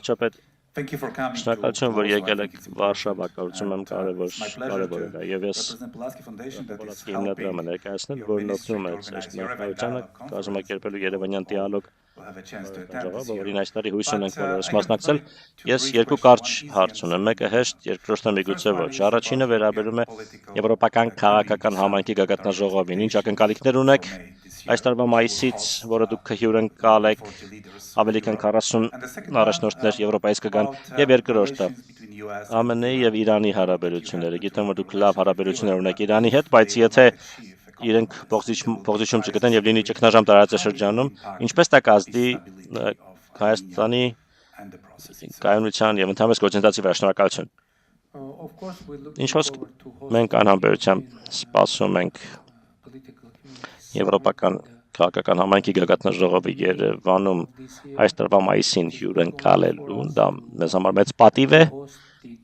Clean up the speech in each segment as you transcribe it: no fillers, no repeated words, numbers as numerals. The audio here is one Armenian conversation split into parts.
վարչապետ, շնորհակալություն, որ եկել եք Վարշավա, կարծում եմ կարևոր է, եւ ես Պոլացկի հիմնադրամը ներկայացնել, որն օգնում է ներկայությանը կազմակերպելու Երևանյան դիալոգ ժողովը, որին այս տարի հույս ունենք բոլորս մասնակցել։ Ես երկու կարճ հարց ունեմ, մեկը հեշտ, երկրորդը միգուցե ոչ։ Առաջինը վերաբերում է Եվրոպական քաղաքական համայնքի գագաթնաժողովին, ինչ ակնկալիքներ ունեք այս տարվա մայիսից, որը դուք հյուրընկալ եք, ավելի քան 40 առաջնորդներ Եվրոպայից կգան, եւ երկրորդը ԱՄՆ-ի եւ Իրանի հարաբերությունները։ Գիտեմ, որ դուք լավ հարաբերություններ ունեք Իրանի հետ, բայց եթե իրենք փոխզիջում չգտնեն եւ լինի ճգնաժամ տարածաշրջանում, ինչպես դա կազդի Հայաստանի կայունության եւ ընդհանրապես գործընթացի վրա։ Շնորհակալություն։ Ինչ խոսք մենք անհամբերությամբ սպասում ենք Եվրոպական քաղաքական համայնքի գագաթնաժողովի Երևանում այս տարվա մայիսին հյուրընկալելու, դա մեզ համար մեծ պատիվ է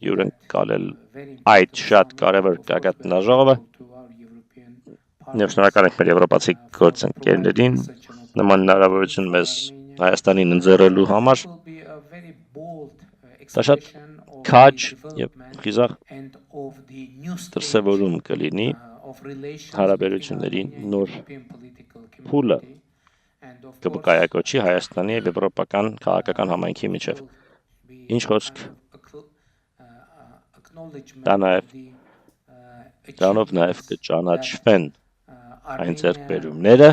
հյուրընկալել այդ շատ կարևոր գագաթնաժողովը, եւ շնորհակալ ենք մեր եվրոպացի գործընկերներին նման հնարավորություն մեզ Հայաստանին ընձեռելու համար։ Դա շատ քաջ եւ խիզախ դրսևորում կլինի հարաբերությունների նոր փուլը կկայակոչի Հայաստանի եւ Եվրոպական քաղաքական համայնքի միջեւ։ Ինչ խոսք դրանով նաեւ կճանաչվեն այն ձեռքբերումները,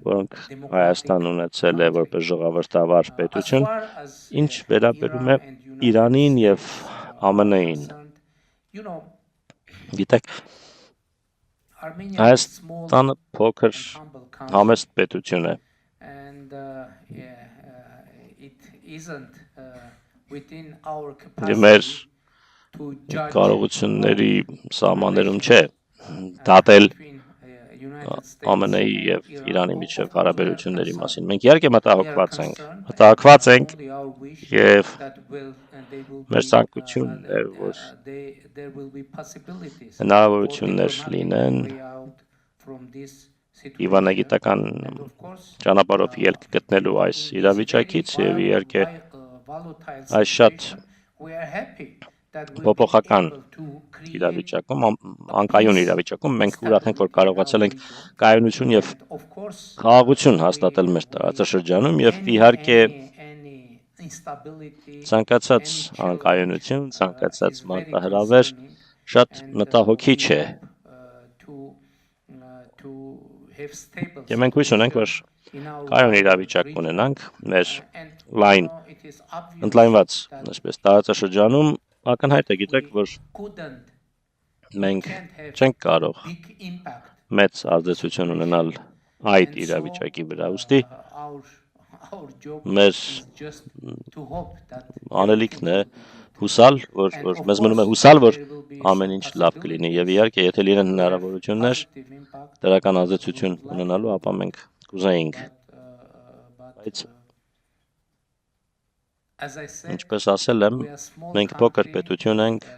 որոնք Հայաստան ունեցել է որպես ժողովրդավար պետություն, ինչ վերաբերում է Իրանին եւ ԱՄՆ-ին։ Գիտեք, Հայաստանը փոքր համեստ պետություն է։ Եվ մեր կարողությունների սահմաններում չէ դատել ԱՄՆ-ի եւ Իրանի միջև հարաբերությունների մասին։ Մենք իհարկե մտահոգված ենք եւ մեր ցանկությունն է, որ հնարավորություններ լինեն դիվանագիտական ճանապարհով ելք գտնելու այս իրավիճակից եւ իհարկե այս շատ փոփոխական իրավիճակում, անկայուն իրավիճակում մենք ուրախ ենք, որ կարողացել ենք կայունություն եւ խաղաղություն հաստատել մեր տարածաշրջանում եւ իհարկե ցանկացած անկայունություն, ցանկացած մարտահրավեր շատ մտահոգիչ է։ Եվ մենք հույս ունենք, որ կայուն իրավիճակ ունենանք մեր ընդլայնված այսպես տարածաշրջանում։ Ակնհայտ է, գիտեք, որ մենք չենք կարող մեծ ազդեցություն ունենալ այդ իրավիճակի վրա, ուստի մեր անելիքն է հուսալ, որ մեզ մնում է հուսալ, որ ամեն ինչ լավ կլինի եւ իհարկե եթե լինեն հնարավորություններ դրական ազդեցություն ունենալու, ապա մենք կուզեինք, բայց ինչպես ասել եմ, մենք փոքր պետություն ենք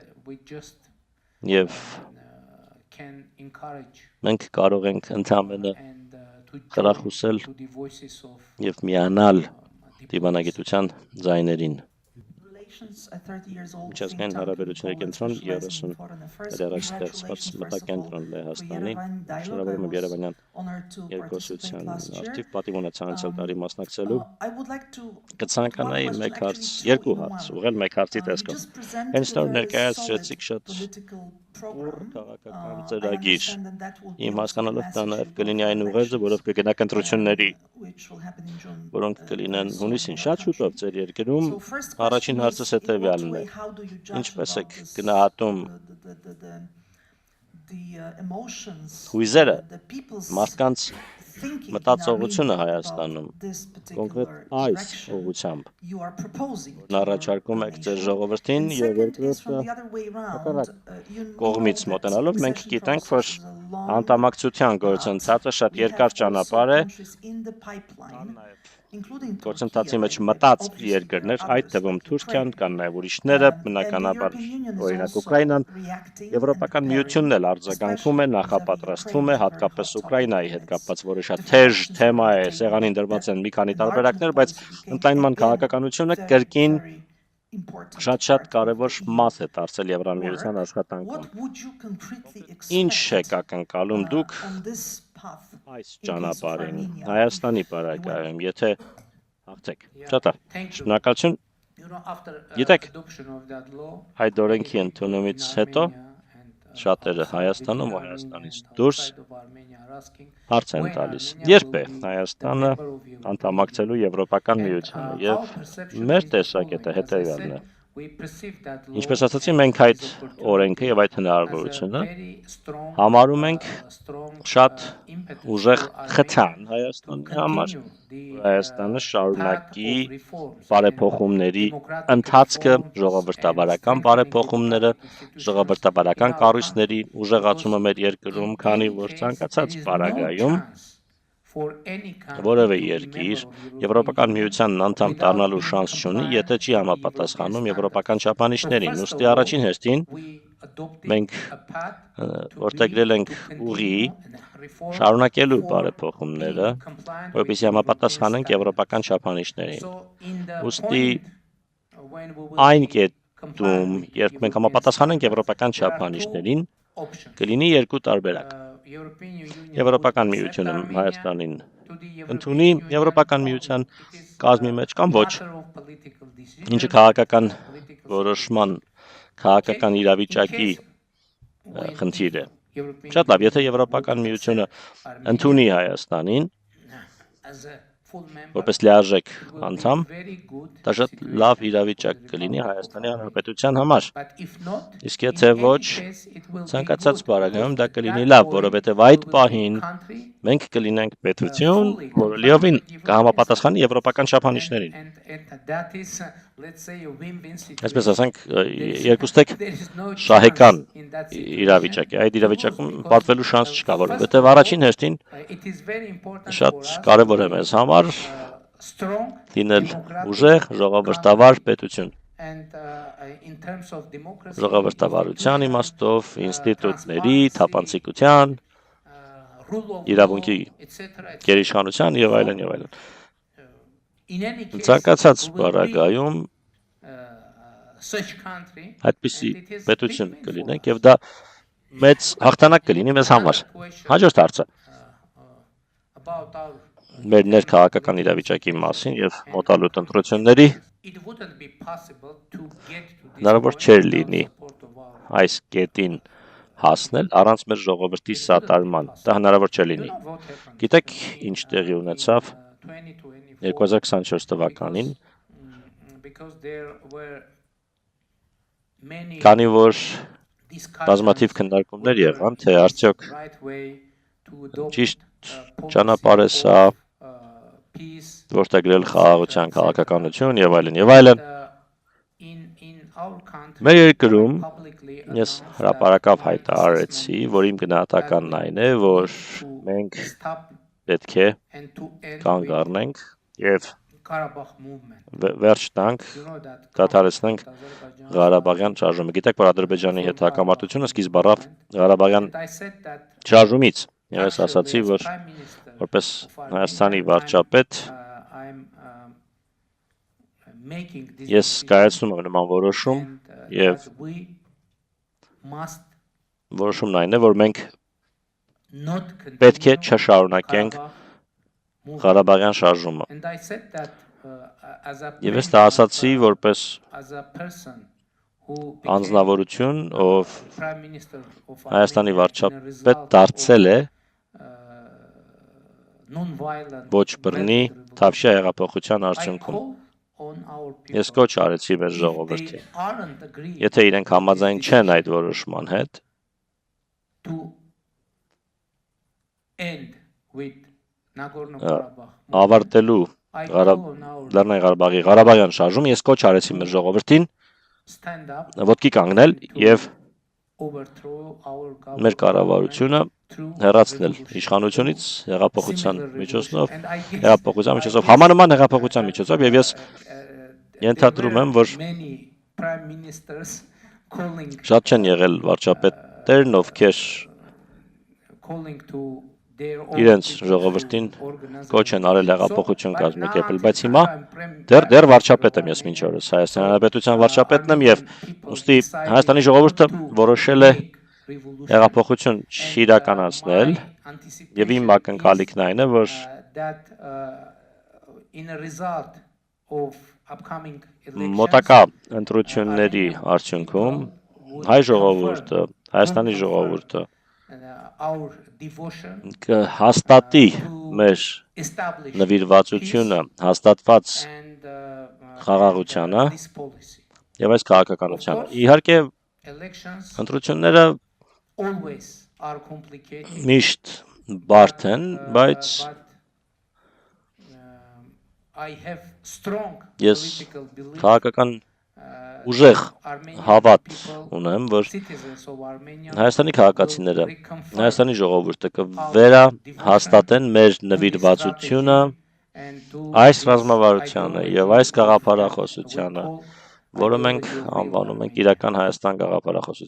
եւ մենք կարող ենք ընդհանրապես խրախուսել եւ միանալ դիվանագիտության ձայներին։ Միջազգային հարաբերությունների կենտրոն 30 տարի առաջ ստեղծված մտակենտրոն Լեհաստանի, շնորհավորում եմ Երևանյան երկխոսության արդիվ պատիվ ունեցա անցյալ տարի մասնակցելու։ Կցանկանայի մեկ հարց, երկու հարց, ուղղել մեկ հարցի տեսքով։ Հենց նոր ներկայացրեցիք շատ քաղաքական ծրագիր։ Իմ հասկանալով դա նաև կլինի այն ուղերձը, որով կգնաք ընտրությունների, որոնք կլինեն հունիսին շատ շուտով ձեր երկրում։ Առաջին հարցս հետևյալն է. ինչպես եք գնահատում հույզերը, մարդկանց մտածողությունը Հայաստանում, կոնկրետ այս ուղղությամբ, որն առաջարկում եք ձեր ժողովրդին եւ երկրորդը կողմից մոտենալով, մենք գիտենք, որ անդամակցության գործընթացը շատ երկար ճանապարհ է, գործընթացի մեջ մտած երկրներ, այդ թվում Թուրքիան, կան նաև ուրիշները, բնականաբար օրինակ Ուկրաինան, Եվրոպական միությունն էլ արձագանքում է, նախապատրաստվում է, հատկապես Ուկրաինայի հետ կապված, որը շատ թեժ թեմա է, սեղանին դրված են մի քանի տարբերակներ, բայց ընդլայնման քաղաքականությունը կրկին շատ կարևոր մաս է դարձել Եվրամիության աշխատանքում։ Ինչ եք ակնկալում դուք այս ճանապարհին Հայաստանի պարագայում, եթե հաղթեք։ Շատ լավ։ Շնորհակալություն։ Գիտեք, այդ օրենքի ընդունումից հետո շատերը Հայաստանում ու Հայաստանից դուրս հարց են տալիս. երբ է Հայաստանը անդամակցելու Եվրոպական միությանը, եւ մեր տեսակետը հետեւյալն է. ինչպես ասացի, մենք այդ օրենքը եւ այդ հնարավորությունը համարում ենք շատ ուժեղ խթան Հայաստանի համար, Հայաստանը շարունակի բարեփոխումների ընթացքը, ժողովրդավարական բարեփոխումները, ժողովրդավարական կառույցների ուժեղացումը մեր երկրում, քանի որ ցանկացած պարագայում որևէ երկիր Եվրոպական միությանն անդամ դառնալու շանս չունի, եթե չի համապատասխանում եվրոպական չափանիշներին։ Ուստի առաջին հերթին մենք որդեգրել ենք ուղի շարունակելու բարեփոխումները, որպեսզի համապատասխանենք եվրոպական չափանիշներին։ Ուստի այն կետում, երբ մենք համապատասխանենք եվրոպական չափանիշներին, կլինի երկու տարբերակ։ Եվրոպական միությունը Հայաստանին ընդունի Եվրոպական միության կազմի մեջ կամ ոչ, ինչը քաղաքական որոշման, քաղաքական իրավիճակի խնդիր է։ Շատ լավ, եթե Եվրոպական միությունը ընդունի Հայաստանին որպես լիարժեք անդամ, դա շատ լավ իրավիճակ կլինի Հայաստանի Հանրապետության համար։ Իսկ եթե ոչ, ցանկացած պարագայում դա կլինի լավ, որովհետև այդ պահին մենք կլինենք պետություն, որը լիովին կհամապատասխանի եվրոպական չափանիշներին։ Այսպես ասենք, երկուստեք շահեկան իրավիճակ է։ Այդ իրավիճակում պատվելու շանս չկա, որովհետև առաջին հերթին շատ կարևոր է մեզ համար լինել ուժեղ, ժողովրդավար պետություն։ Ժողովրդավարության իմաստով, ինստիտուտների, թափանցիկության, իրավունքի գերիշխանության եւ այլն եւ այլն։ Ցանկացած պարագայում այդպիսի պետություն կլինենք եւ դա մեծ հաղթանակ կլինի մեզ համար։ Հաջորդ հարցը մեր ներքաղաքական իրավիճակի մասին եւ մոտալուտ ընտրությունների հնարավոր չէր լինի այս կետին հասնել առանց մեր ժողովրդի սատարման։ Դա հնարավոր չէր լինի։ Գիտեք, ինչ տեղի ունեցավ 2024 թվականին, քանի որ բազմաթիվ քննարկումներ եղան, թե արդյոք ճիշտ ճանապարհ է սա որդեգրել խաղաղության քաղաքականություն եւ այլն եւ այլն։ Մեր երկրում ես հրապարակավ հայտարարեցի, որ իմ գնահատականն այն է, որ մենք պետք է կանգ առնենք եւ վերջ տանք, դադարեցնենք Ղարաբաղյան շարժումը։ Գիտեք, որ Ադրբեջանի հետ հակամարտությունը սկիզբ առավ Ղարաբաղյան շարժումից։ Եվ ես ասացի, որ որպես Հայաստանի վարչապետ ես կայացնում եմ նման որոշում եւ որոշումն այն է, որ մենք պետք է չշարունակենք Ղարաբաղյան շարժումը։ Եվ ես դա ասացի որպես անձնավորություն, ով Հայաստանի վարչապետ դարձել է ոչ բռնի Թավշյա հեղափոխության արդյունքում։ Ես կոչ արեցի մեր ժողովրդին, եթե իրենք համաձայն չեն այդ որոշման հետ, ավարտելու Լեռնային Ղարաբաղի Ղարաբաղյան շարժումը, ես կոչ արեցի մեր ժողովրդին ոտքի կանգնել եւ մեր կառավարությունը հեռացնել իշխանությունից հեղափոխության միջոցով, համանման հեղափոխության միջոցով, եւ ես ենթադրում եմ, որ շատ չեն եղել վարչապետերն, ովքեր իրենց ժողովրդին կոչ են արել հեղափոխություն կազմակերպել, բայց հիմա դեռ վարչապետ եմ ես մինչ օրս, Հայաստանի Հանրապետության վարչապետն եմ եւ ուստի Հայաստանի ժողովուրդը որոշել է հեղափոխություն չիրականացնել եւ իմ ակնկալիքն այն է, որ մոտակա ընտրությունների արդյունքում հայ ժողովուրդը, Հայաստանի ժողովուրդը կհաստատի մեր նվիրվածությունը հաստատված խաղաղությանը եւ այս քաղաքականությանը։ Իհարկե ընտրությունները միշտ բարդ են, բայց ես քաղաքական ուժեղ հավատ ունեմ, որ Հայաստանի քաղաքացիները, Հայաստանի ժողովուրդը կվերահաստատեն մեր նվիրվածությունը այս ռազմավարությանը եւ այս գաղափարախոսությանը, որը մենք անվանում ենք իրական Հայաստան գաղափարախոսություն։